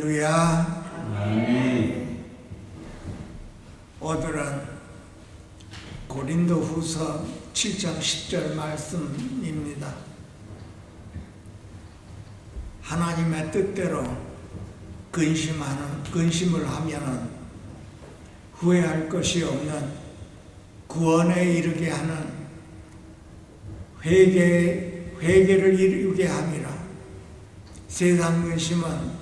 할렐루야. 아멘. 오늘은 고린도후서 7장 10절 말씀입니다. 하나님의 뜻대로 근심을 하면은 후회할 것이 없는 구원에 이르게 하는 회개를 이루게 함이라. 세상 근심은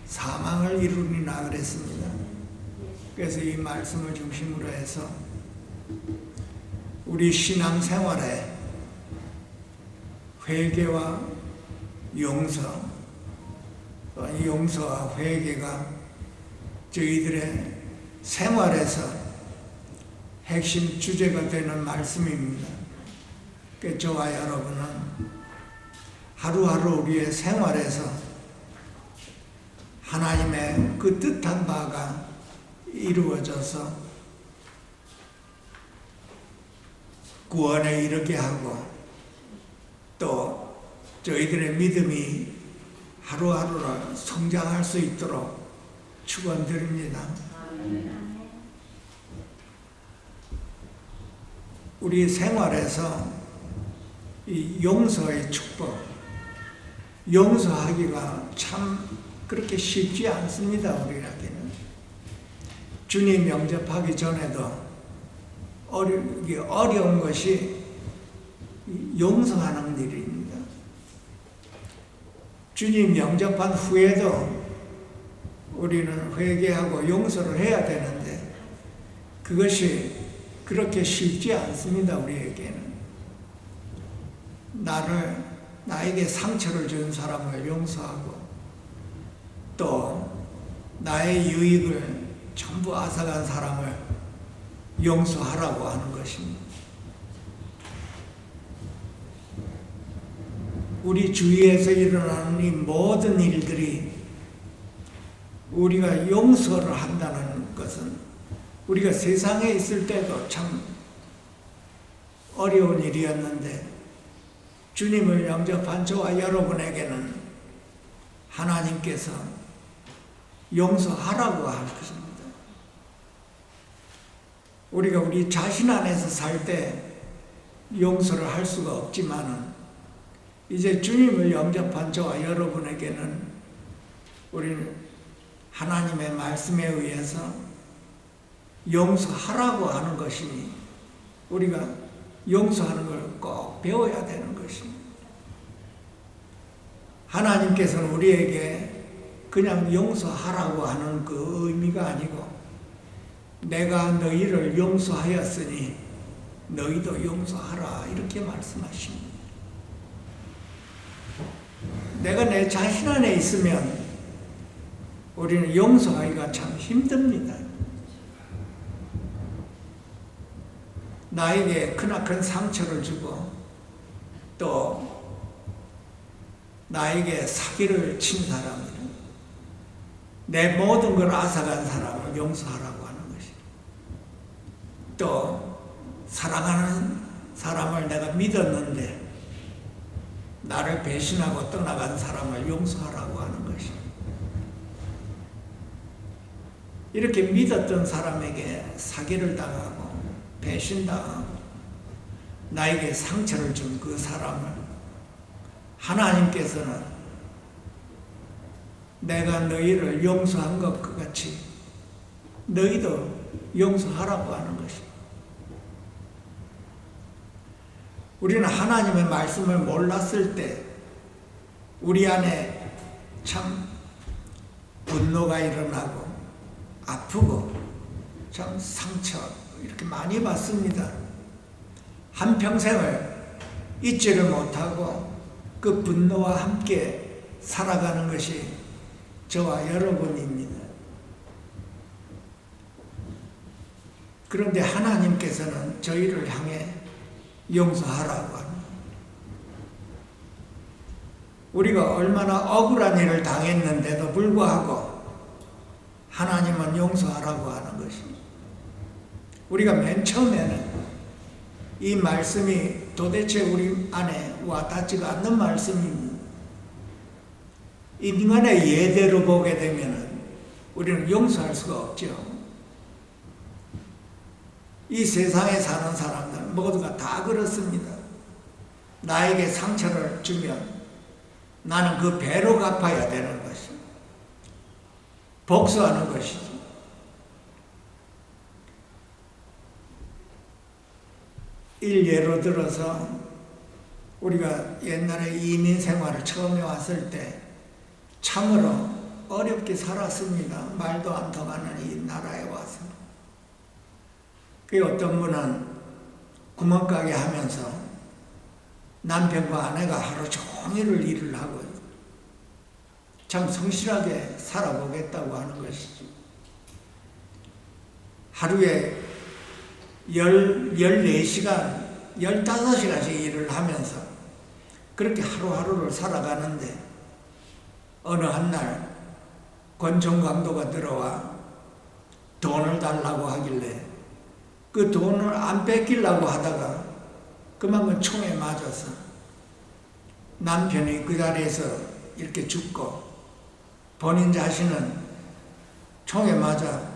사망을 이루리라 그랬습니다. 그래서 이 말씀을 중심으로 해서 우리 신앙생활에 회개와 용서와 회개가 저희들의 생활에서 핵심 주제가 되는 말씀입니다. 그래서 저와 여러분은 하루하루 우리의 생활에서 하나님의 그 뜻한 바가 이루어져서 구원에 이르게 하고 또 저희들의 믿음이 하루하루 성장할 수 있도록 축원드립니다. 우리 생활에서 이 용서의 축복, 용서하기가 참 그렇게 쉽지 않습니다. 우리에게는 주님 영접하기 전에도 어려운 것이 용서하는 일입니다. 주님 영접한 후에도 우리는 회개하고 용서를 해야 되는데 그것이 그렇게 쉽지 않습니다. 우리에게는 나에게 상처를 준 사람을 용서하고 또 나의 유익을 전부 앗아간 사람을 용서하라고 하는 것입니다. 우리 주위에서 일어나는 이 모든 일들이 우리가 용서를 한다는 것은 우리가 세상에 있을 때도 참 어려운 일이었는데 주님을 영접한 저와 여러분에게는 하나님께서 용서하라고 할 것입니다. 우리가 우리 자신 안에서 살 때 용서를 할 수가 없지만은 이제 주님을 영접한 저와 여러분에게는 우리는 하나님의 말씀에 의해서 용서하라고 하는 것이니 우리가 용서하는 걸 꼭 배워야 되는 것입니다. 하나님께서는 우리에게 그냥 용서하라고 하는 그 의미가 아니고 내가 너희를 용서하였으니 너희도 용서하라 이렇게 말씀하십니다. 내가 내 자신 안에 있으면 우리는 용서하기가 참 힘듭니다. 나에게 크나큰 상처를 주고 또 나에게 사기를 친 사람들, 내 모든 걸 앗아간 사람을 용서하라고 하는 것이. 또 사랑하는 사람을 내가 믿었는데 나를 배신하고 떠나간 사람을 용서하라고 하는 것이. 이렇게 믿었던 사람에게 사기를 당하고 배신당하고 나에게 상처를 준 그 사람을 하나님께서는 내가 너희를 용서한 것 같이 너희도 용서하라고 하는 것입니다. 우리는 하나님의 말씀을 몰랐을 때 우리 안에 참 분노가 일어나고 아프고 참 상처 이렇게 많이 받습니다. 한평생을 잊지를 못하고 그 분노와 함께 살아가는 것이 저와 여러분입니다. 그런데 하나님께서는 저희를 향해 용서하라고 합니다. 우리가 얼마나 억울한 일을 당했는데도 불구하고 하나님은 용서하라고 하는 것입니다. 우리가 맨 처음에는 이 말씀이 도대체 우리 안에 와닿지가 않는 말씀입니다. 인간의 예대로 보게 되면 우리는 용서할 수가 없죠. 이 세상에 사는 사람들은 모두가 다 그렇습니다. 나에게 상처를 주면 나는 그 배로 갚아야 되는 것이 복수하는 것이지. 일예로 들어서 우리가 옛날에 이민 생활을 처음에 왔을 때 참으로 어렵게 살았습니다. 말도 안 통하는 이 나라에 와서. 그 어떤 분은 구멍가게 하면서 남편과 아내가 하루 종일 일을 하고 참 성실하게 살아보겠다고 하는 것이지. 하루에 14시간, 15시간씩 일을 하면서 그렇게 하루하루를 살아가는데 어느 한날 권총 강도가 들어와 돈을 달라고 하길래 그 돈을 안 뺏기려고 하다가 그만큼 총에 맞아서 남편이 그 자리에서 이렇게 죽고 본인 자신은 총에 맞아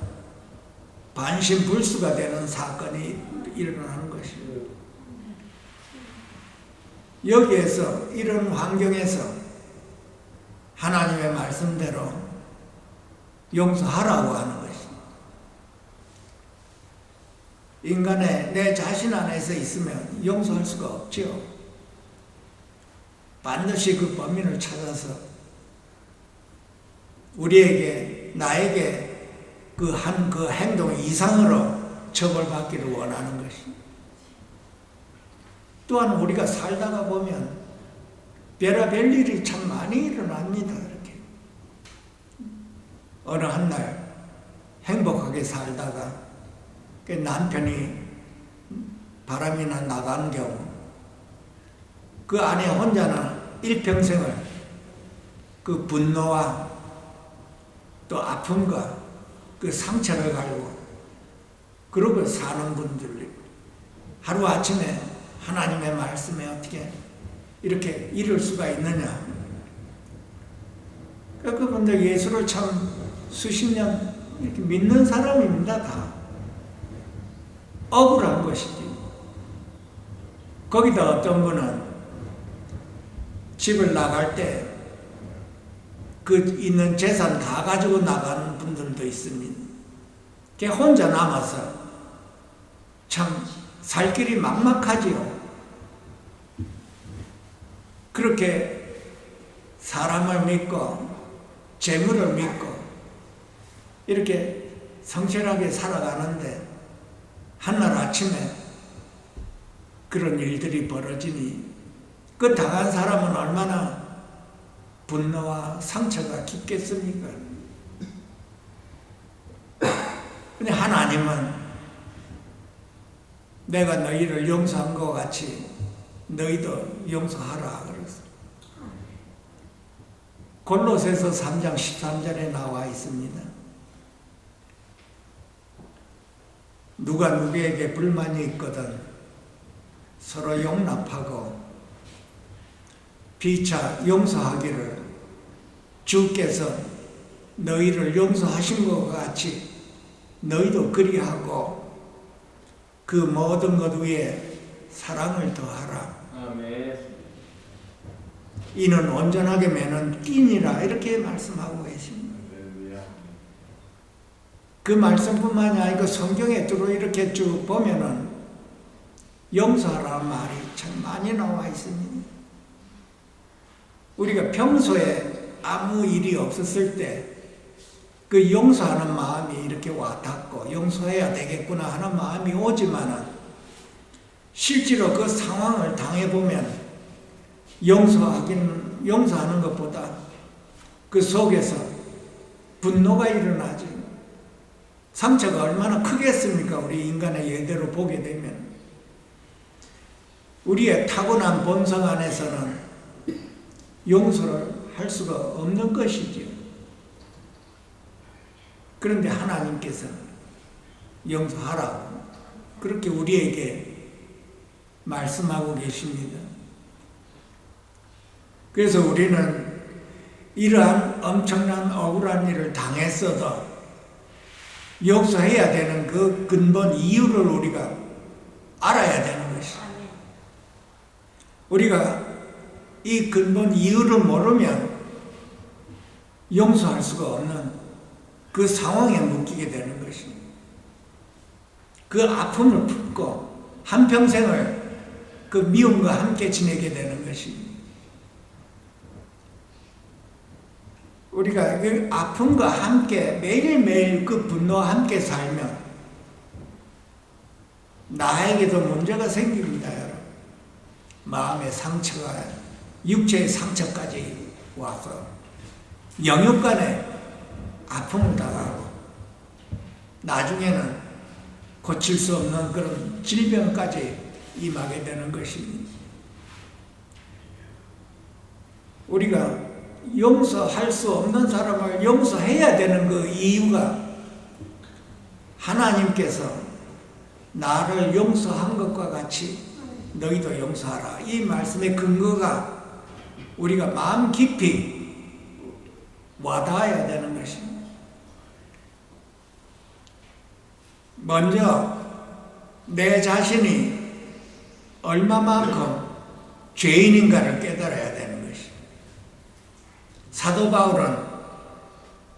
반신불수가 되는 사건이 일어나는 것이에요. 여기에서 이런 환경에서 하나님의 말씀대로 용서하라고 하는 것입니다. 인간의 내 자신 안에서 있으면 용서할 수가 없죠. 반드시 그 범인을 찾아서 우리에게, 나에게 그 행동 이상으로 처벌받기를 원하는 것입니다. 또한 우리가 살다가 보면 별의별 일이 참 많이 일어납니다. 이렇게 어느 한날 행복하게 살다가 그 남편이 바람이나 나간 경우 그 아내 혼자는 일평생을 그 분노와 또 아픔과 그 상처를 가지고 그러고 사는 분들, 하루아침에 하나님의 말씀에 어떻게 이렇게 이룰 수가 있느냐. 그분들 예수를 참 수십 년 이렇게 믿는 사람입니다. 다 억울한 것이지. 거기다 어떤 분은 집을 나갈 때 그 있는 재산 다 가지고 나가는 분들도 있습니다. 걔 혼자 남아서 참 살 길이 막막하지요. 그렇게 사람을 믿고 재물을 믿고 이렇게 성실하게 살아가는데 한날 아침에 그런 일들이 벌어지니 그 당한 사람은 얼마나 분노와 상처가 깊겠습니까? 근데 하나님은 내가 너희를 용서한 것 같이 너희도 용서하라 그랬어. 골로새서 3장 13절에 나와 있습니다. 누가 누구에게 불만이 있거든 서로 용납하고 피차 용서하기를 주께서 너희를 용서하신 것 같이 너희도 그리하고 그 모든 것 위에 사랑을 더하라. 아멘. 이는 온전하게 매는 띠니라 이렇게 말씀하고 계십니다. 그 말씀뿐만이 아니고 성경에 들어 이렇게 쭉 보면은 용서하라는 말이 참 많이 나와 있습니다. 우리가 평소에 아무 일이 없었을 때 그 용서하는 마음이 이렇게 와닿고 용서해야 되겠구나 하는 마음이 오지만은 실제로 그 상황을 당해보면 용서하는 것보다 그 속에서 분노가 일어나지. 상처가 얼마나 크겠습니까? 우리 인간의 예대로 보게 되면. 우리의 타고난 본성 안에서는 용서를 할 수가 없는 것이지요. 그런데 하나님께서는 용서하라고 그렇게 우리에게 말씀하고 계십니다. 그래서 우리는 이러한 엄청난 억울한 일을 당했어도 용서해야 되는 그 근본 이유를 우리가 알아야 되는 것이다. 우리가 이 근본 이유를 모르면 용서할 수가 없는 그 상황에 묶이게 되는 것입니다. 그 아픔을 품고 한평생을 그 미움과 함께 지내게 되는 것입니다. 우리가 그 아픔과 함께 매일매일 그 분노와 함께 살면 나에게도 문제가 생깁니다, 여러분. 마음의 상처가 육체의 상처까지 와서 영육간에 아픔을 당하고 나중에는 고칠 수 없는 그런 질병까지 임하게 되는 것입니다. 우리가 용서할 수 없는 사람을 용서해야 되는 그 이유가 하나님께서 나를 용서한 것과 같이 너희도 용서하라. 이 말씀의 근거가 우리가 마음 깊이 와닿아야 되는 것입니다. 먼저 내 자신이 얼마만큼 죄인인가를 깨달아야 되는 것입니다. 사도 바울은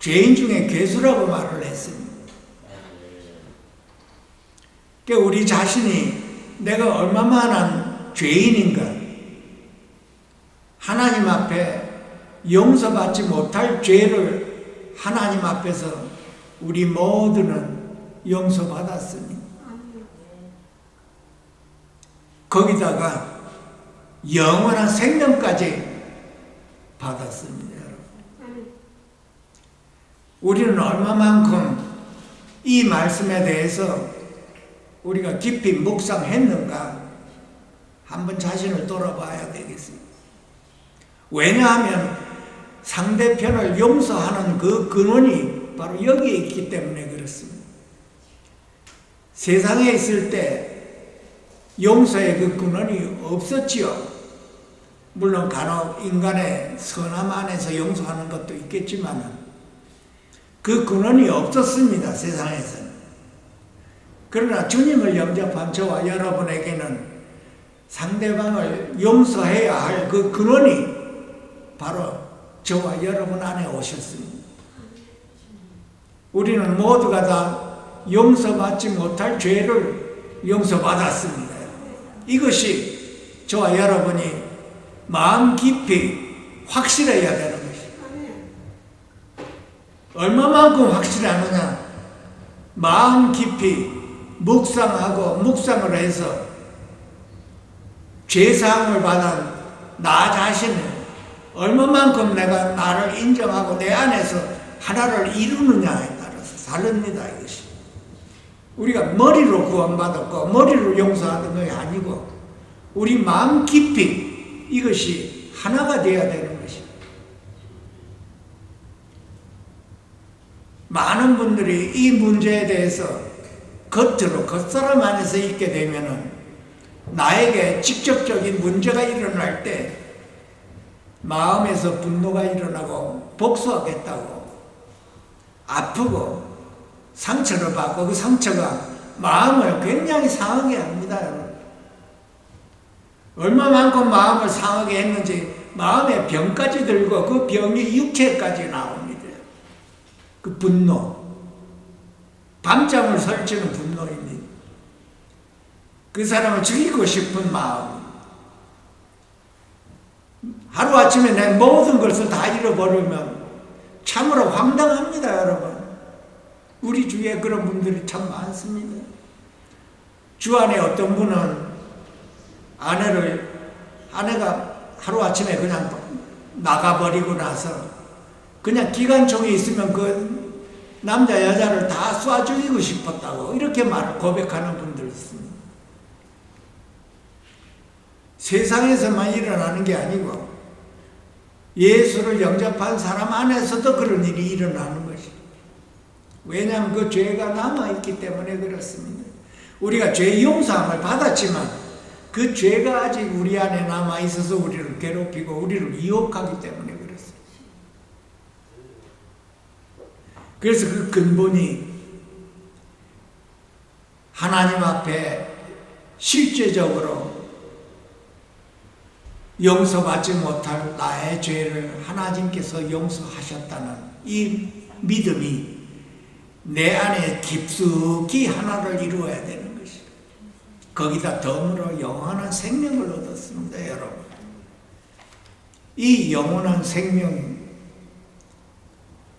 죄인 중에 괴수라고 말을 했습니다. 그러니까 우리 자신이 내가 얼마만한 죄인인가, 하나님 앞에 용서받지 못할 죄를 하나님 앞에서 우리 모두는 용서받았으니 거기다가 영원한 생명까지 받았습니다. 여러분. 우리는 얼마만큼 이 말씀에 대해서 우리가 깊이 묵상했는가 한번 자신을 돌아봐야 되겠습니다. 왜냐하면 상대편을 용서하는 그 근원이 바로 여기에 있기 때문에 그렇습니다. 세상에 있을 때 용서의 그 근원이 없었지요. 물론 간혹 인간의 선함 안에서 용서하는 것도 있겠지만 그 근원이 없었습니다. 세상에서는. 그러나 주님을 영접한 저와 여러분에게는 상대방을 용서해야 할 그 근원이 바로 저와 여러분 안에 오셨습니다. 우리는 모두가 다 용서받지 못할 죄를 용서받았습니다. 이것이 저와 여러분이 마음 깊이 확실해야 되는 것입니다. 얼마만큼 확실하느냐? 마음 깊이 묵상을 해서 죄사함을 받은 나 자신을 얼마만큼 내가 나를 인정하고 내 안에서 하나를 이루느냐에 따라서 다릅니다. 이것이 우리가 머리로 구원받았고 머리로 용서하는 것이 아니고 우리 마음 깊이 이것이 하나가 되어야 되는 것입니다. 많은 분들이 이 문제에 대해서 겉으로 겉사람 안에서 있게 되면은 나에게 직접적인 문제가 일어날 때 마음에서 분노가 일어나고 복수하겠다고 아프고 상처를 받고 그 상처가 마음을 굉장히 상하게 합니다. 여러분. 얼마만큼 마음을 상하게 했는지 마음에 병까지 들고 그 병이 육체까지 나옵니다. 그 분노, 밤잠을 설치는 분노입니다. 그 사람을 죽이고 싶은 마음. 하루아침에 내 모든 것을 다 잃어버리면 참으로 황당합니다. 여러분. 우리 주위에 그런 분들이 참 많습니다. 주 안에 어떤 분은 아내가 하루아침에 그냥 나가버리고 나서 그냥 기관총이 있으면 그 남자 여자를 다 쏴 죽이고 싶었다고 이렇게 고백하는 분들 있습니다. 세상에서만 일어나는 게 아니고 예수를 영접한 사람 안에서도 그런 일이 일어나는 것입니다. 왜냐하면 그 죄가 남아있기 때문에 그렇습니다. 우리가 죄 용서함을 받았지만 그 죄가 아직 우리 안에 남아있어서 우리를 괴롭히고 우리를 유혹하기 때문에 그렇습니다. 그래서 그 근본이 하나님 앞에 실제적으로 용서받지 못할 나의 죄를 하나님께서 용서하셨다는 이 믿음이 내 안에 깊숙이 하나를 이루어야 되는 것이다. 거기다 덤으로 영원한 생명을 얻었습니다, 여러분. 이 영원한 생명,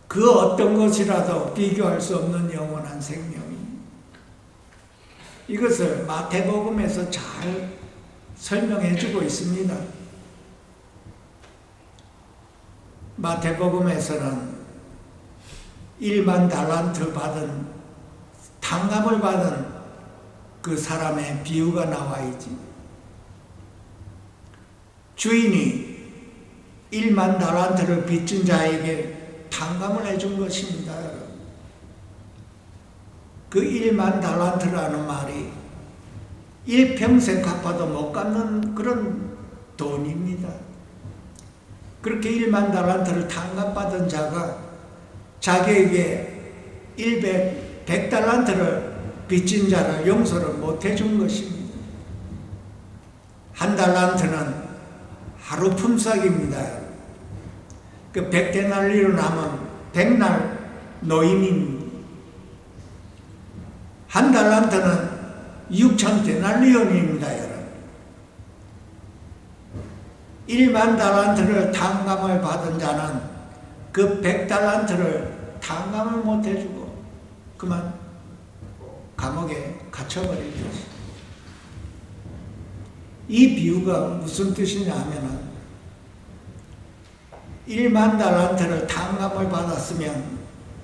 그 어떤 것이라도 비교할 수 없는 영원한 생명입니다. 이것을 마태복음에서 잘 설명해 주고 있습니다. 마태복음에서는 1만 달란트 받은, 탕감을 받은 그 사람의 비유가 나와 있지. 주인이 1만 달란트를 빚진 자에게 탕감을 해준 것입니다. 그 1만 달란트라는 말이 일평생 갚아도 못 갚는 그런 돈입니다. 그렇게 1만 달란트를 탕감받은 자가 자기에게 100달란트를 빚진 자를 용서를 못 해준 것입니다. 한 달란트는 하루 품삯입니다. 그 100데나리온 하면 100날 노임입니다. 한 달란트는 6,000데나리온입니다, 여러분. 1만 달란트를 탕감을 받은 자는 그 100달란트를 탕감을 못 해주고 그만 감옥에 갇혀버린 것이죠. 이 비유가 무슨 뜻이냐 하면은 1만 달란트를 탕감을 받았으면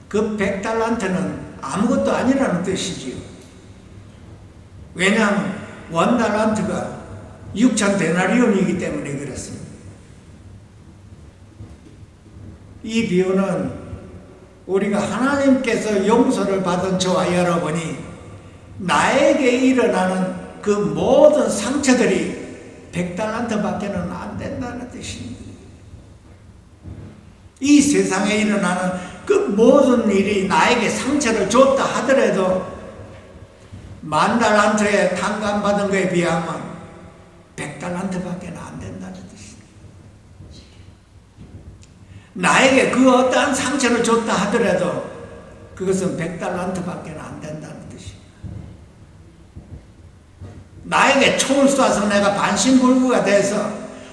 그 100달란트는 아무것도 아니라는 뜻이지요. 왜냐하면 원 달란트가 6,000데나리온이기 때문에 그렇습니다. 이 비유는 우리가 하나님께서 용서를 받은 저와 여러분이 나에게 일어나는 그 모든 상처들이 100달란트밖에는 안 된다는 뜻입니다. 이 세상에 일어나는 그 모든 일이 나에게 상처를 줬다 하더라도 10,000달란트에 탕감받은 것에 비하면 100달란트밖에 안 된다는 뜻입니다. 나에게 그 어떠한 상처를 줬다 하더라도 그것은 100달란트밖에 안 된다는 뜻입니다. 나에게 총을 쏴서 내가 반신불구가 돼서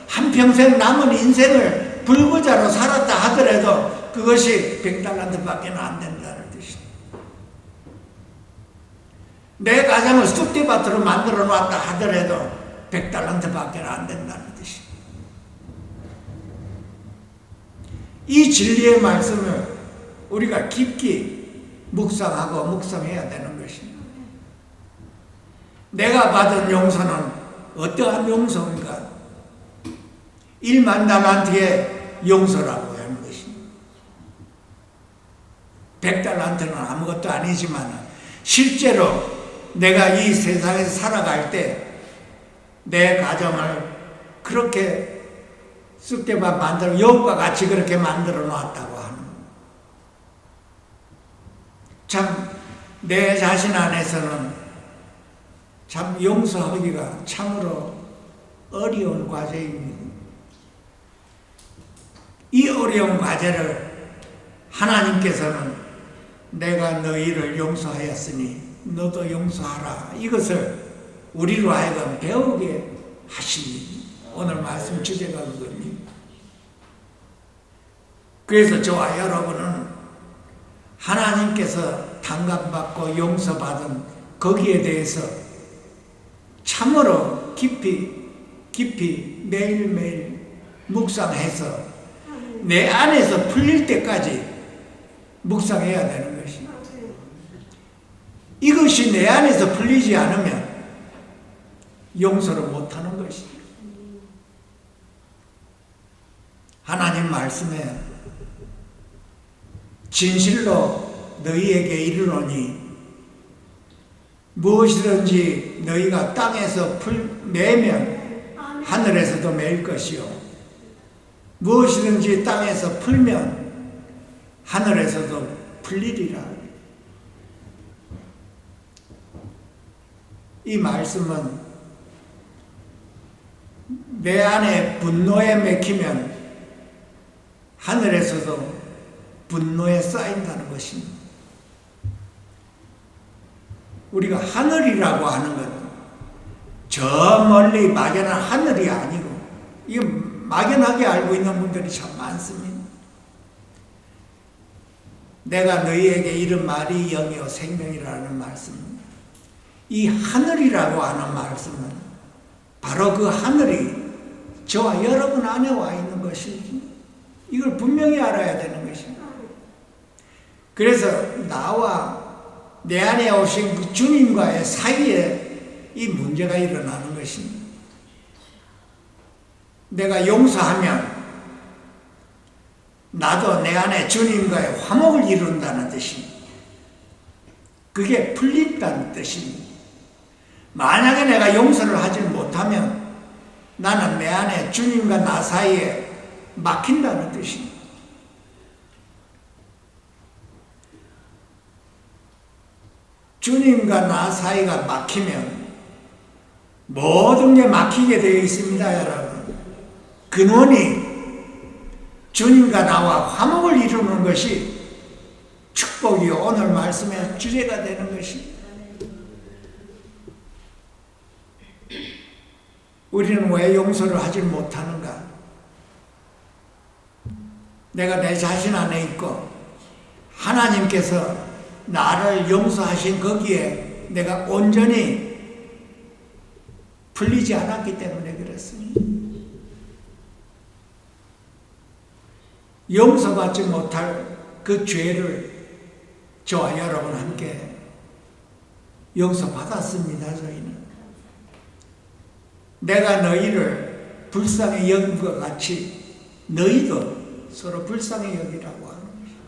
한평생 남은 인생을 불구자로 살았다 하더라도 그것이 100달란트밖에 안 된다는 뜻입니다. 내 가정을 쑥대밭으로 만들어 놨다 하더라도 100달란트밖에 안 된다는 뜻입니다. 이 진리의 말씀을 우리가 깊이 묵상하고 묵상해야 되는 것입니다. 내가 받은 용서는 어떠한 용서인가? 1만 달란트의 용서라고 하는 것입니다. 100달란트는 아무것도 아니지만 실제로 내가 이 세상에서 살아갈 때 내 가정을 그렇게 쑥대밭 만들어 여우과 같이 그렇게 만들어 놨다고 하는, 참 내 자신 안에서는 참 용서하기가 참으로 어려운 과제입니다. 이 어려운 과제를 하나님께서는 내가 너희를 용서하였으니 너도 용서하라, 이것을 우리로 하여금 배우게 하십니다. 오늘 말씀 주제가 그겁니다. 그래서 저와 여러분은 하나님께서 탕감받고 용서받은 거기에 대해서 참으로 깊이 매일매일 묵상해서 내 안에서 풀릴 때까지 묵상해야 되는 것입니다. 이것이 내 안에서 풀리지 않으면 용서를 못하는 것입니다. 하나님 말씀에 진실로 너희에게 이르노니 무엇이든지 너희가 땅에서 매면 하늘에서도 매일 것이요 무엇이든지 땅에서 풀면 하늘에서도 풀리리라. 이 말씀은 내 안에 분노에 맥히면 하늘에서도 분노에 쌓인다는 것입니다. 우리가 하늘이라고 하는 것, 저 멀리 막연한 하늘이 아니고, 이거 막연하게 알고 있는 분들이 참 많습니다. 내가 너희에게 이런 말이 영이요 생명이라는 말씀, 이 하늘이라고 하는 말씀은 바로 그 하늘이 저와 여러분 안에 와 있는 것이지. 이걸 분명히 알아야 되는 것입니다. 그래서 나와 내 안에 오신 그 주님과의 사이에 이 문제가 일어나는 것입니다. 내가 용서하면 나도 내 안에 주님과의 화목을 이룬다는 뜻입니다. 그게 풀린다는 뜻입니다. 만약에 내가 용서를 하지 못하면 나는 내 안에 주님과 나 사이에 막힌다는 뜻입니다. 주님과 나 사이가 막히면 모든 게 막히게 되어 있습니다, 여러분. 근원이 주님과 나와 화목을 이루는 것이 축복이 오늘 말씀의 주제가 되는 것입니다. 우리는 왜 용서를 하지 못하는가? 내가 내 자신 안에 있고 하나님께서 나를 용서하신 거기에 내가 온전히 풀리지 않았기 때문에 그렇습니다. 용서받지 못할 그 죄를 저와 여러분 함께 용서받았습니다. 저희는 내가 너희를 불쌍히 여긴 것 같이 너희도 서로 불쌍히 여기라고 하는 것입니다.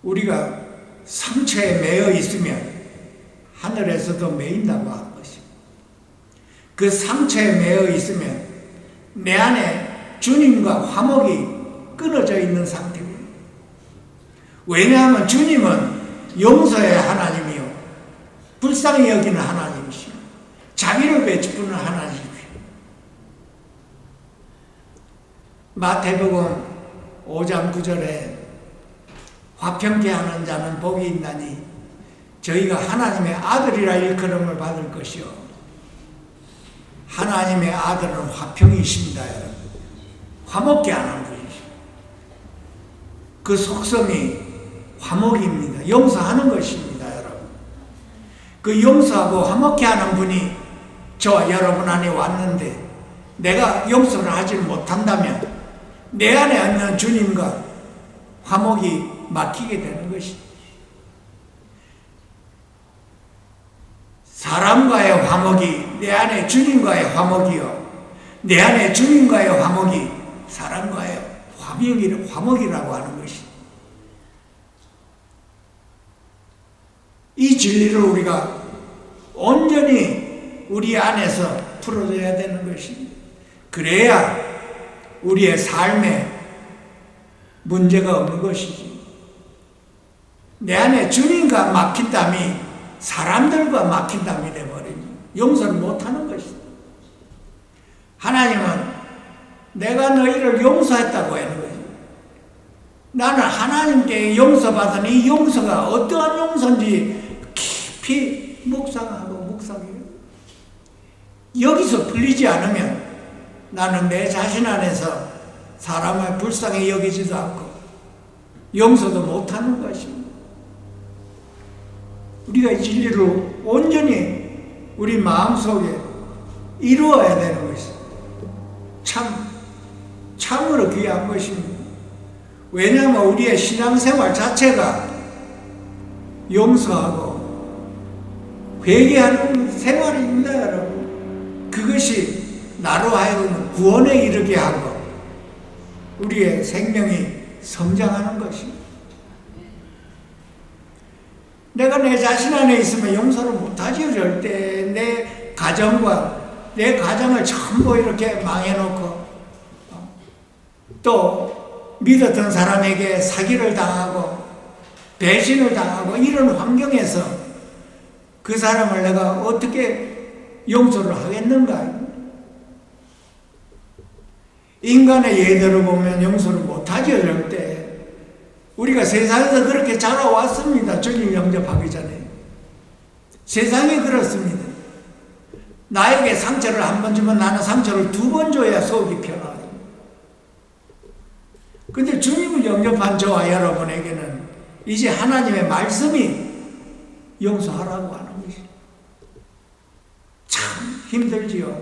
우리가 상처에 매여 있으면 하늘에서도 매인다고 하는 것입니다. 그 상처에 매여 있으면 내 안에 주님과 화목이 끊어져 있는 상태입니다. 왜냐하면 주님은 용서의 하나님이요 불쌍히 여기는 하나님이시오. 자비를 베푸는 하나님이시오. 마태복음 5장 9절에 화평케 하는 자는 복이 있나니 저희가 하나님의 아들이라 일컬음을 받을 것이요. 하나님의 아들은 화평이십니다, 여러분. 화목케 하는 분이시오. 그 속성이 화목입니다. 용서하는 것입니다, 여러분. 그 용서하고 화목케 하는 분이 저와 여러분 안에 왔는데 내가 용서를 하지 못한다면 내 안에 있는 주님과 화목이 막히게 되는 것입니다. 사람과의 화목이 내 안에 주님과의 화목이요 내 안에 주님과의 화목이 사람과의 화목이라고 하는 것입니다. 이 진리를 우리가 온전히 우리 안에서 풀어줘야 되는 것입니다. 그래야 우리의 삶에 문제가 없는 것이지. 내 안에 주님과 막힌다음이 사람들과 막힌다음이 되어버립니다. 용서를 못하는 것이다. 하나님은 내가 너희를 용서했다고 하는 거지. 나는 하나님께 용서받은 이 용서가 어떠한 용서인지 깊이 묵상해요. 여기서 풀리지 않으면 나는 내 자신 안에서 사람을 불쌍히 여기지도 않고 용서도 못하는 것입니다. 우리가 이 진리를 온전히 우리 마음속에 이루어야 되는 것입니다. 참으로 귀한 것입니다. 왜냐하면 우리의 신앙생활 자체가 용서하고 회개하는 생활입니다, 여러분. 그것이 나로 하여금 구원에 이르게 하고 우리의 생명이 성장하는 것입니다. 내가 내 자신 안에 있으면 용서를 못하지. 절대 내 가정과 내 가정을 전부 이렇게 망해놓고 또 믿었던 사람에게 사기를 당하고 배신을 당하고 이런 환경에서 그 사람을 내가 어떻게 용서를 하겠는가? 인간의 예대로 보면 용서를 못하죠, 절대. 우리가 세상에서 그렇게 자라왔습니다. 주님 영접하기 전에. 세상이 그렇습니다. 나에게 상처를 한 번 주면 나는 상처를 2번 줘야 속이 편하다. 근데 주님을 영접한 저와 여러분에게는 이제 하나님의 말씀이 용서하라고 하는 것이 참 힘들지요.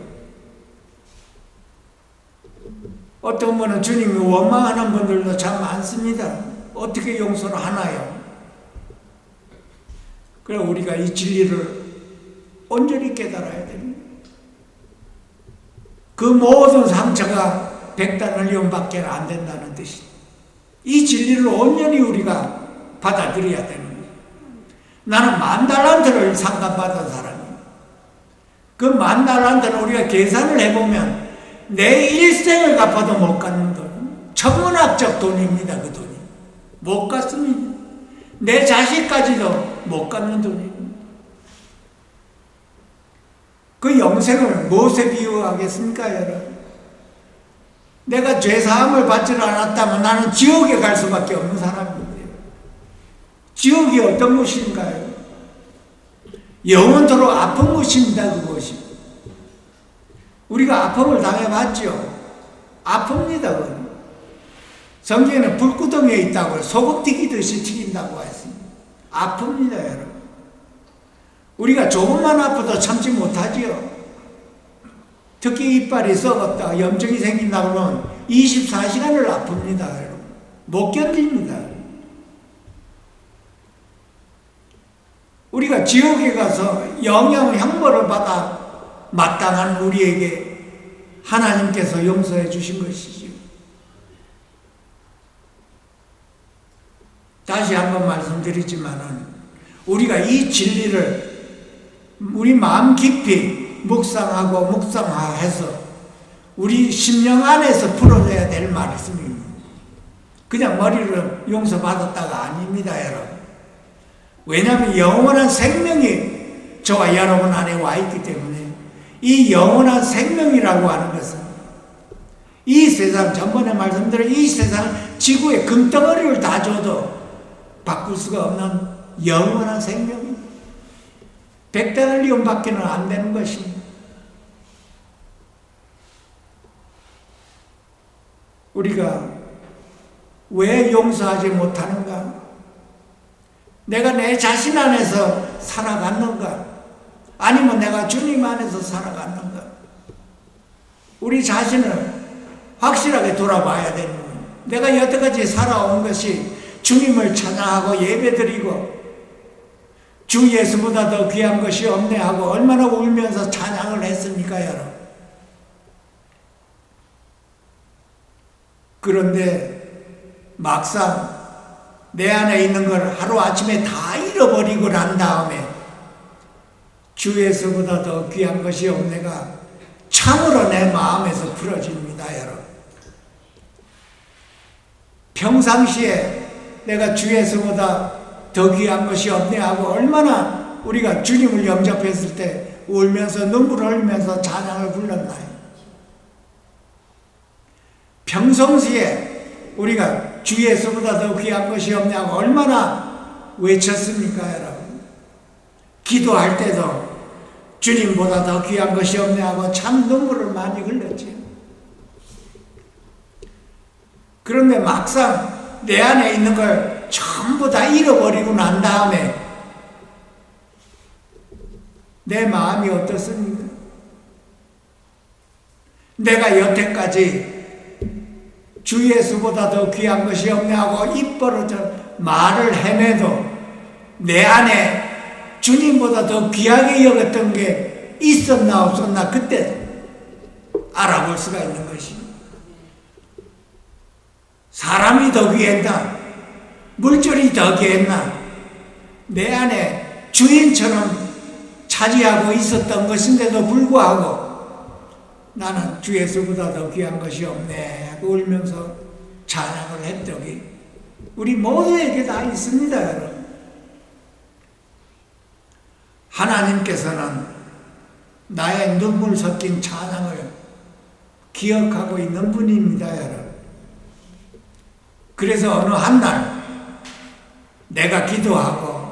어떤 분은 주님을 원망하는 분들도 참 많습니다. 어떻게 용서를 하나요? 그래 우리가 이 진리를 온전히 깨달아야 됩니다. 그 모든 상처가 100달러밖에 안 된다는 뜻이. 이 진리를 온전히 우리가 받아들여야 되는 거예요. 나는 10,000달러를 상감받은 사람이에요. 그 10,000달러는 우리가 계산을 해보면 내 일생을 갚아도 못 갚는 돈. 천문학적 돈입니다. 그 돈이. 못 갚습니다. 내 자식까지도 못 갚는 돈입니다. 그 영생을 무엇에 비유하겠습니까, 여러분? 내가 죄사함을 받지를 않았다면 나는 지옥에 갈 수밖에 없는 사람입니다. 지옥이 어떤 곳인가요? 영원토록 아픈 곳입니다. 그곳이. 우리가 아픔을 당해봤죠. 아픕니다. 성경에는 불구덩이에 있다고 소금 튀기듯이 튀긴다고 했습니다. 아픕니다, 여러분. 우리가 조금만 아파도 참지 못하지요. 특히 이빨이 썩었다, 염증이 생긴다 그러면 24시간을 아픕니다, 여러분. 못 견딥니다. 우리가 지옥에 가서 영영 형벌을 받아 마땅한 우리에게 하나님께서 용서해 주신 것이지요. 다시 한번 말씀드리지만은 우리가 이 진리를 우리 마음 깊이 묵상하고 묵상해서 우리 심령 안에서 풀어져야 될 말씀입니다. 그냥 머리로 용서받았다가 아닙니다, 여러분. 왜냐하면 영원한 생명이 저와 여러분 안에 와 있기 때문에 이 영원한 생명이라고 하는 것은 이 세상, 전번에 말씀드린 이 세상 지구에 금덩어리를 다 줘도 바꿀 수가 없는 영원한 생명입니다. 100달러밖에 안 되는 것입니다. 우리가 왜 용서하지 못하는가? 내가 내 자신 안에서 살아갔는가? 아니면 내가 주님 안에서 살아갔는가? 우리 자신을 확실하게 돌아봐야 되는 거예요. 내가 여태까지 살아온 것이 주님을 찬양하고 예배드리고 주 예수보다 더 귀한 것이 없네 하고 얼마나 울면서 찬양을 했습니까, 여러분? 그런데 막상 내 안에 있는 걸 하루아침에 다 잃어버리고 난 다음에 주 예수보다 더 귀한 것이 없네가 참으로 내 마음에서 풀어집니다, 여러분. 평상시에 내가 주 예수보다 더 귀한 것이 없네 하고 얼마나 우리가 주님을 영접했을 때 울면서 눈물을 흘리면서 찬양을 불렀나요? 평상시에 우리가 주 예수보다 더 귀한 것이 없냐고 얼마나 외쳤습니까, 여러분? 기도할 때도 주님보다 더 귀한 것이 없냐고 참 눈물을 많이 흘렸죠. 그런데 막상 내 안에 있는 걸 전부 다 잃어버리고 난 다음에 내 마음이 어떻습니까? 내가 여태까지 주 예수보다 더 귀한 것이 없냐고 입 벌어져 말을 해내도 내 안에 주님보다 더 귀하게 여겼던 게 있었나 없었나 그때 알아볼 수가 있는 것입니다. 사람이 더 귀했나? 물질이 더 귀했나? 내 안에 주인처럼 차지하고 있었던 것인데도 불구하고 나는 주 예수보다 더 귀한 것이 없네 하고 울면서 찬양을 획득이 우리 모두에게 다 있습니다, 여러분. 하나님께서는 나의 눈물 섞인 찬양을 기억하고 있는 분입니다, 여러분. 그래서 어느 한날 내가 기도하고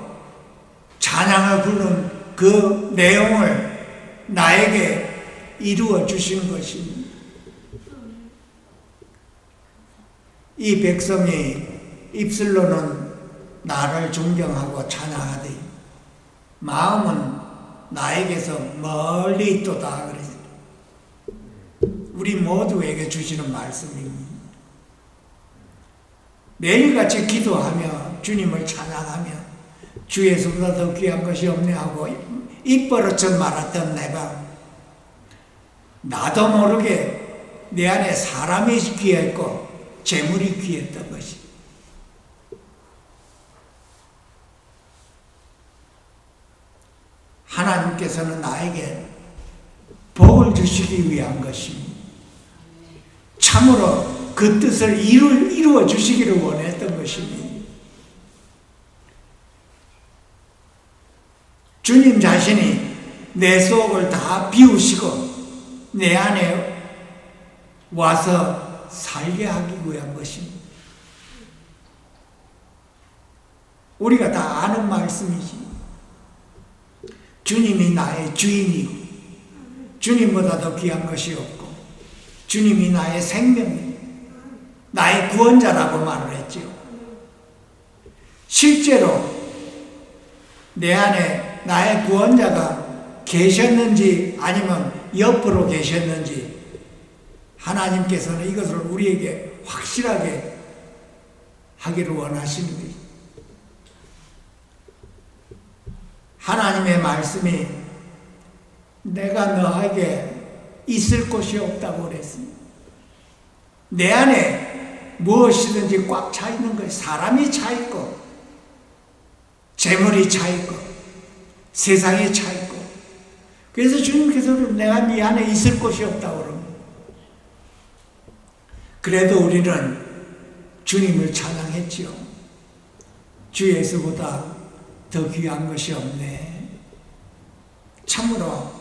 찬양을 부른 그 내용을 나에게 이루어 주신 것입니다. 이 백성이 입술로는 나를 존경하고 찬양하되 마음은 나에게서 멀리 있도다 그랬어요. 우리 모두에게 주시는 말씀입니다. 매일같이 기도하며 주님을 찬양하며 주 예수보다 더 귀한 것이 없네 하고 입 벌어져 말았던 내가 나도 모르게 내 안에 사람이 귀했고 재물이 귀했던 것이 하나님께서는 나에게 복을 주시기 위한 것입니다. 참으로 그 뜻을 이루어 주시기를 원했던 것입니다. 주님 자신이 내 속을 다 비우시고 내 안에 와서 살게 하기 위한 것입니다. 우리가 다 아는 말씀이지. 주님이 나의 주인이고 주님보다 더 귀한 것이 없고 주님이 나의 생명이고 나의 구원자라고 말을 했지요. 실제로 내 안에 나의 구원자가 계셨는지 아니면 옆으로 계셨는지 하나님께서는 이것을 우리에게 확실하게 하기를 원하시는 것입니다. 하나님의 말씀이 내가 너에게 있을 곳이 없다고 그랬습니다. 내 안에 무엇이든지 꽉 차 있는 것이 사람이 차 있고 재물이 차 있고 세상이 차 있고 그래서 주님께서는 내가 네 안에 있을 곳이 없다고 그럽니다. 그래도 우리는 주님을 찬양했지요. 주 예수보다 더 귀한 것이 없네. 참으로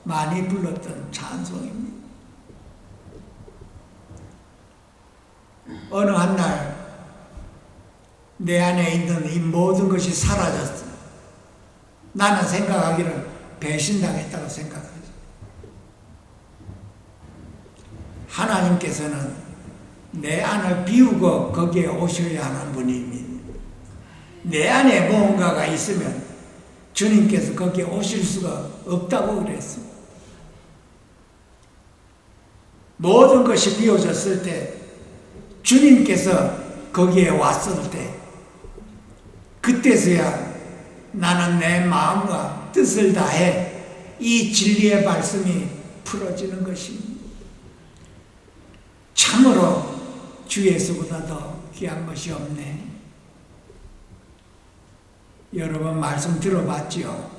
많이 불렀던 찬송입니다. 어느 한날 내 안에 있는 이 모든 것이 사라졌어. 나는 생각하기를 배신당했다고 생각하죠. 하나님께서는 내 안을 비우고 거기에 오셔야 하는 분입니다. 내 안에 무언가가 있으면 주님께서 거기에 오실 수가 없다고 그랬습니다. 모든 것이 비워졌을 때 주님께서 거기에 왔을 때 그때서야 나는 내 마음과 뜻을 다해 이 진리의 말씀이 풀어지는 것입니다. 참으로 주 예수보다 더 귀한 것이 없네. 여러 번 말씀 들어봤지요.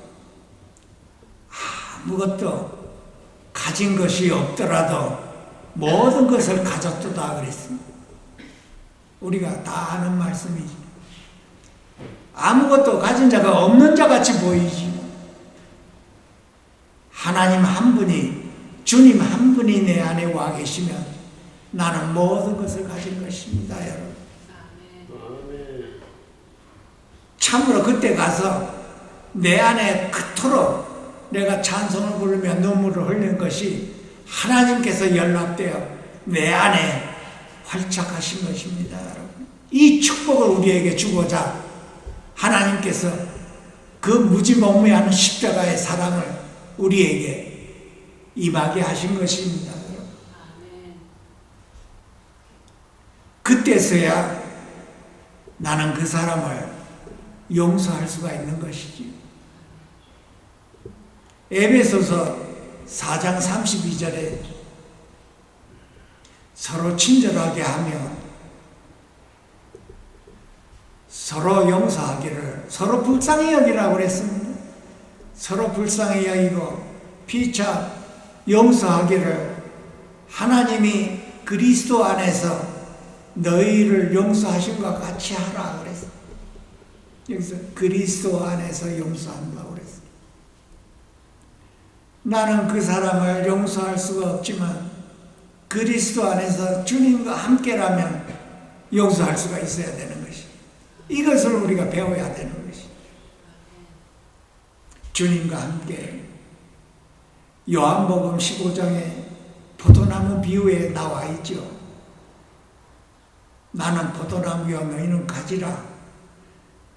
아무것도 가진 것이 없더라도 모든 것을 가졌도다 그랬습니다. 우리가 다 아는 말씀이지. 아무것도 가진 자가 없는 자 같이 보이지. 하나님 한 분이, 주님 한 분이 내 안에 와 계시면 나는 모든 것을 가진 것입니다, 여러분. 참으로 그때 가서 내 안에 그토록 내가 찬송을 부르며 눈물을 흘린 것이 하나님께서 연락되어 내 안에 활착하신 것입니다, 여러분. 이 축복을 우리에게 주고자 하나님께서 그 무지몽매하는 십자가의 사랑을 우리에게 임하게 하신 것입니다, 여러분. 그때서야 나는 그 사람을 용서할 수가 있는 것이지. 에베소서 4장 32절에 서로 친절하게 하며 서로 용서하기를, 서로 불쌍히 여기라고 그랬습니다. 서로 불쌍히 여기고 피차 용서하기를 하나님이 그리스도 안에서 너희를 용서하신 것 같이 하라 그랬어. 여기서 그리스도 안에서 용서한다고 그랬어. 나는 그 사람을 용서할 수가 없지만 그리스도 안에서 주님과 함께라면 용서할 수가 있어야 되는 것이. 이것을 우리가 배워야 되는 것이. 주님과 함께 요한복음 15장에 포도나무 비유에 나와 있죠. 나는 포도나무요 너희는 가지라.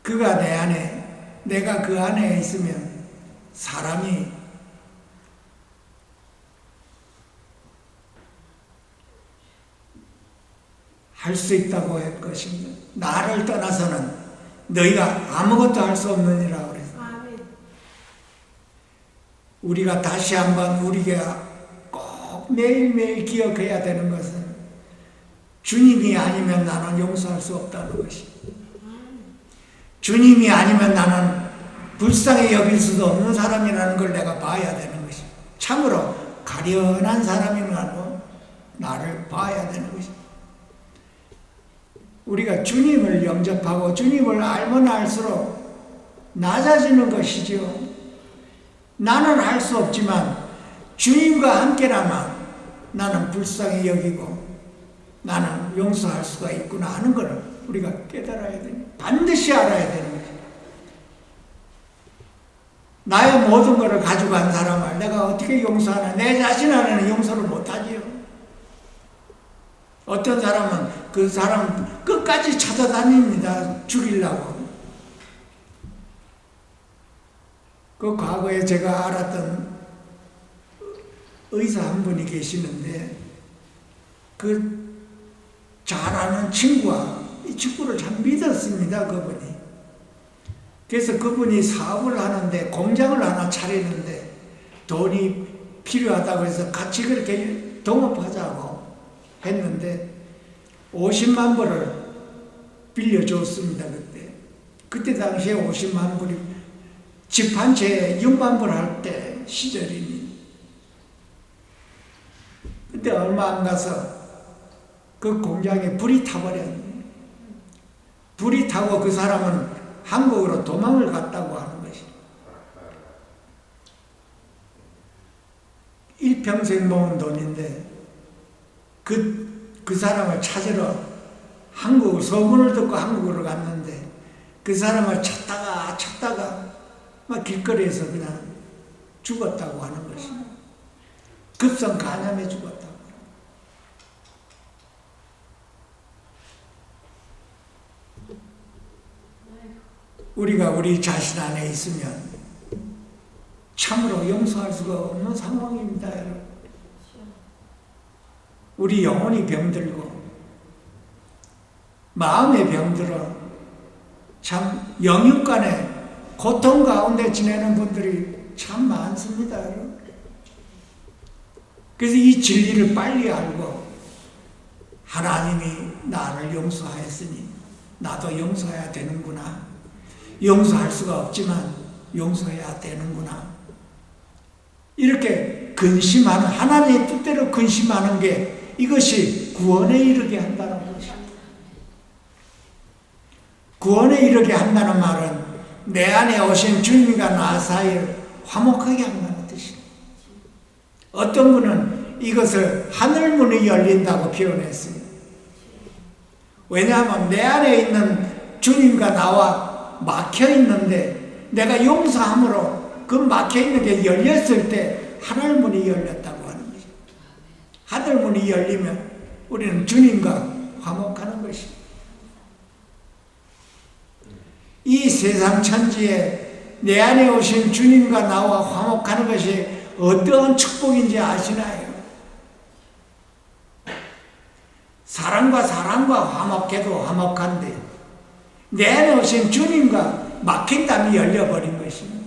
그가 내 안에 내가 그 안에 있으면 사람이 할 수 있다고 할 것입니다. 나를 떠나서는 너희가 아무것도 할 수 없느니라 그래서 우리가 다시 한번 우리가 꼭 매일매일 기억해야 되는 것은 주님이 아니면 나는 용서할 수 없다는 것입니다. 주님이 아니면 나는 불쌍히 여길 수도 없는 사람이라는 걸 내가 봐야 되는 것입니다. 참으로 가련한 사람이라고 나를 봐야 되는 것입니다. 우리가 주님을 영접하고 주님을 알면 알수록 낮아지는 것이죠. 나는 할 수 없지만 주님과 함께라면 나는 불쌍히 여기고 나는 용서할 수가 있구나 하는 것을 우리가 깨달아야 됩니다. 반드시 알아야 되는 거죠. 나의 모든 것을 가져간 사람을 내가 어떻게 용서하나? 내 자신 안에는 용서를 못하지요. 어떤 사람은 그 사람 끝까지 찾아다닙니다. 죽이려고. 그 과거에 제가 알았던 의사 한 분이 계시는데 그 잘 아는 친구가 이 친구를 참 믿었습니다. 그분이. 그래서 그분이 사업을 하는데 공장을 하나 차리는데 돈이 필요하다고 해서 같이 그렇게 동업하자고 했는데 50만 불을 빌려줬습니다. 그때 당시에 50만 불이 집 한 채에 6만 불 할 때 시절이니. 근데 얼마 안 가서 그 공장에 불이 타버렸네. 불이 타고 그 사람은 한국으로 도망을 갔다고 하는 것이. 일평생 모은 돈인데 그 사람을 찾으러 한국 소문을 듣고 한국으로 갔는데 그 사람을 찾다가 막 길거리에서 그냥 죽었다고 하는 것이. 급성 간암에 죽었다고. 우리가 우리 자신 안에 있으면 참으로 용서할 수가 없는 상황입니다, 여러분. 우리 영혼이 병들고 마음에 병들어 참 영육간에 고통 가운데 지내는 분들이 참 많습니다, 여러분. 그래서 이 진리를 빨리 알고 하나님이 나를 용서하였으니 나도 용서해야 되는구나. 용서할 수가 없지만 용서해야 되는구나. 이렇게 근심하는, 하나님의 뜻대로 근심하는 게 이것이 구원에 이르게 한다는 것입니다. 구원에 이르게 한다는 말은 내 안에 오신 주님과 나 사이를 화목하게 한다는 뜻입니다. 어떤 분은 이것을 하늘문이 열린다고 표현했습니다. 왜냐하면 내 안에 있는 주님과 나와 막혀 있는데 내가 용서함으로 그 막혀 있는 게 열렸을 때 하늘문이 열렸다고 하는 것입니다. 하늘문이 열리면 우리는 주님과 화목하는 것입니다. 이 세상 천지에 내 안에 오신 주님과 나와 화목하는 것이 어떠한 축복인지 아시나요? 사람과 화목해도 화목한데 내 안에 오신 주님과 막힌 담이 열려버린 것입니다.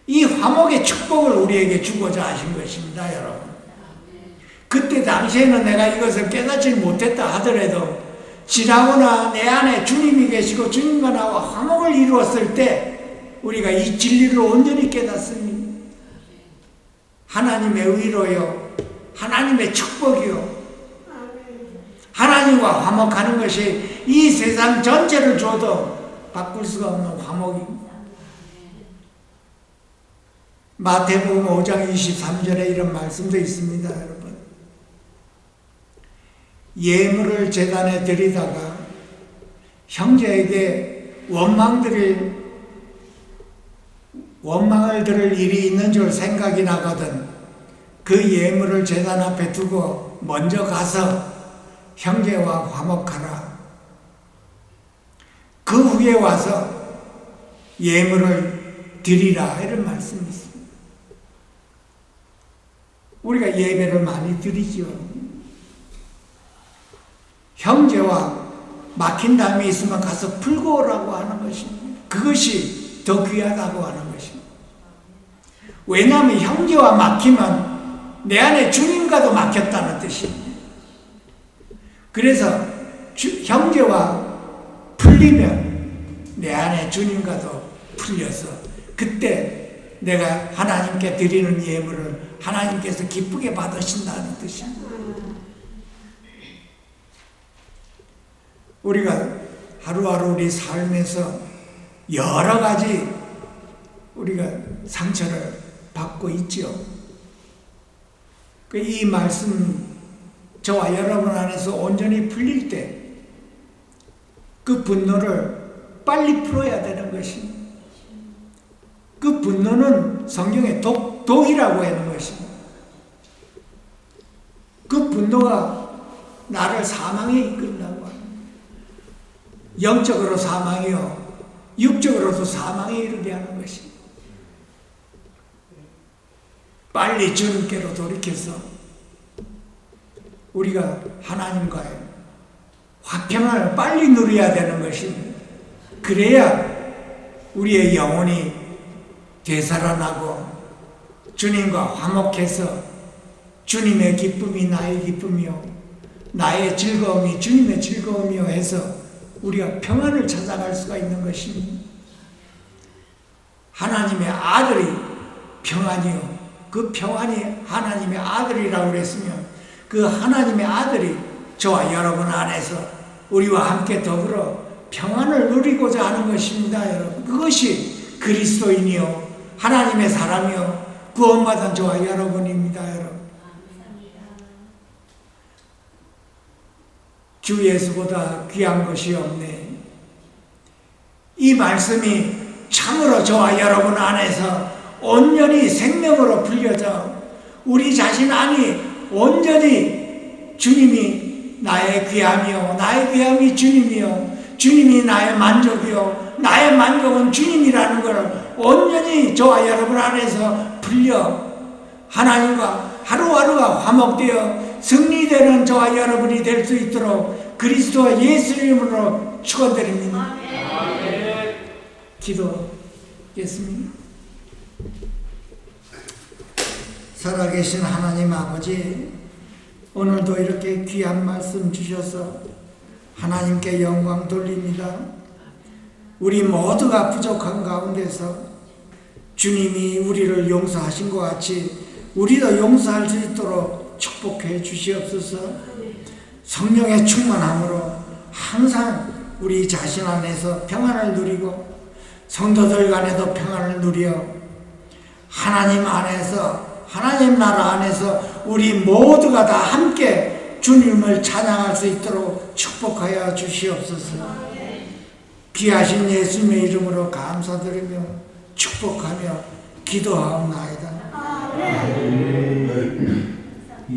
이 화목의 축복을 우리에게 주고자 하신 것입니다, 여러분. 그때 당시에는 내가 이것을 깨닫지 못했다 하더라도 지나거나 내 안에 주님이 계시고 주님과 나와 화목을 이루었을 때 우리가 이 진리를 온전히 깨닫습니다. 하나님의 의로요, 하나님의 축복이요, 하나님과 화목하는 것이 이 세상 전체를 줘도 바꿀 수가 없는 화목입니다. 마태복음 5장 23절에 이런 말씀도 있습니다, 여러분. 예물을 제단에 드리다가 형제에게 원망을 들을 일이 있는 줄 생각이 나거든 그 예물을 제단 앞에 두고 먼저 가서 형제와 화목하라. 그 후에 와서 예물을 드리라. 이런 말씀이 있습니다. 우리가 예배를 많이 드리죠. 형제와 막힌 담이 있으면 가서 풀고 오라고 하는 것입니다. 그것이 더 귀하다고 하는 것입니다. 왜냐하면 형제와 막히면 내 안에 주님과도 막혔다는 뜻입니다. 그래서 형제와 풀리면 내 안에 주님과도 풀려서 그때 내가 하나님께 드리는 예물을 하나님께서 기쁘게 받으신다는 뜻입니다. 우리가 하루하루 우리 삶에서 여러 가지 우리가 상처를 받고 있죠. 이 말씀 저와 여러분 안에서 온전히 풀릴 때 그 분노를 빨리 풀어야 되는 것입니다. 그 분노는 성경에 독이라고 하는 것입니다. 그 분노가 나를 사망에 이끈다고 합니다. 영적으로 사망이요, 육적으로도 사망에 이르게 하는 것입니다. 빨리 주님께로 돌이켜서 우리가 하나님과의 화평을 빨리 누려야 되는 것입니다. 그래야 우리의 영혼이 되살아나고 주님과 화목해서 주님의 기쁨이 나의 기쁨이요, 나의 즐거움이 주님의 즐거움이요 해서 우리가 평안을 찾아갈 수가 있는 것입니다. 하나님의 아들이 평안이요, 그 평안이 하나님의 아들이라고 그랬으면 그 하나님의 아들이 저와 여러분 안에서 우리와 함께 더불어 평안을 누리고자 하는 것입니다, 여러분. 그것이 그리스도인이요, 하나님의 사람이요, 구원받은 저와 여러분입니다, 여러분. 주 예수보다 귀한 것이 없네. 이 말씀이 참으로 저와 여러분 안에서 온전히 생명으로 풀려져 우리 자신 안이 온전히 주님이 나의 귀함이요, 나의 귀함이 주님이요, 주님이 나의 만족이요, 나의 만족은 주님이라는 것을 온전히 저와 여러분 안에서 풀려 하나님과 하루하루가 화목되어 승리되는 저와 여러분이 될 수 있도록 그리스도 예수 이름으로 축원드립니다. 기도하겠습니다. 살아계신 하나님 아버지, 오늘도 이렇게 귀한 말씀 주셔서 하나님께 영광 돌립니다. 우리 모두가 부족한 가운데서 주님이 우리를 용서하신 것 같이 우리도 용서할 수 있도록 축복해 주시옵소서. 성령의 충만함으로 항상 우리 자신 안에서 평안을 누리고 성도들 간에도 평안을 누려 하나님 안에서, 하나님 나라 안에서 우리 모두가 다 함께 주님을 찬양할 수 있도록 축복하여 주시옵소서. 귀하신 예수님의 이름으로 감사드리며 축복하며 기도하옵나이다.